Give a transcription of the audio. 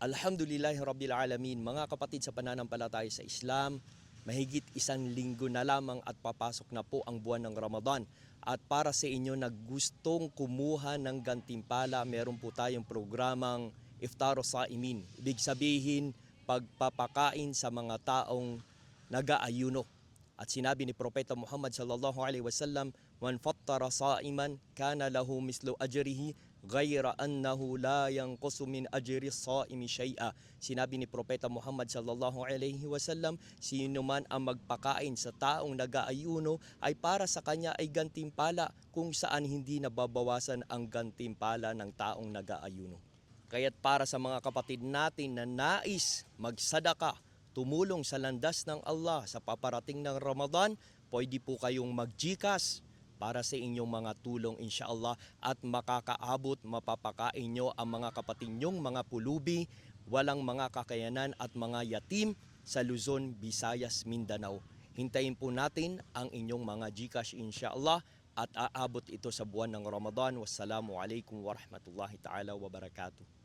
Alhamdulillahi Rabbil Alamin, mga kapatid sa pananampalataya sa Islam, mahigit isang linggo na lamang at papasok na po ang buwan ng Ramadan. At para sa inyo na gustong kumuha ng gantimpala, meron po tayong programang Iftaros Saimin. Ibig sabihin, pagpapakain sa mga taong nag-aayuno. At sinabi ni Propeta Muhammad sallallahu alaihi wasallam, "Man fattara sa'iman kana lahu mislu ajrihi ghayra annahu la yanqusu min ajri as-sa'imi shay'a." Sinabi ni Propeta Muhammad sallallahu alaihi wasallam, sino man ang magpakain sa taong nag-aayuno ay para sa kanya ay gantimpala, kung saan hindi nababawasan ang gantimpala ng taong nag-aayuno. Kaya't para sa mga kapatid natin na nais magsadaka, tumulong sa landas ng Allah sa paparating ng Ramadan, pwede po kayong mag-GCash para sa inyong mga tulong insyaAllah, at makakaabot, mapapakain nyo ang mga kapatid nyong mga pulubi, walang mga kakayanan at mga yatim sa Luzon, Visayas, Mindanao. Hintayin po natin ang inyong mga GCash insyaAllah at aabot ito sa buwan ng Ramadan. Wassalamu alaikum warahmatullahi ta'ala wabarakatuh.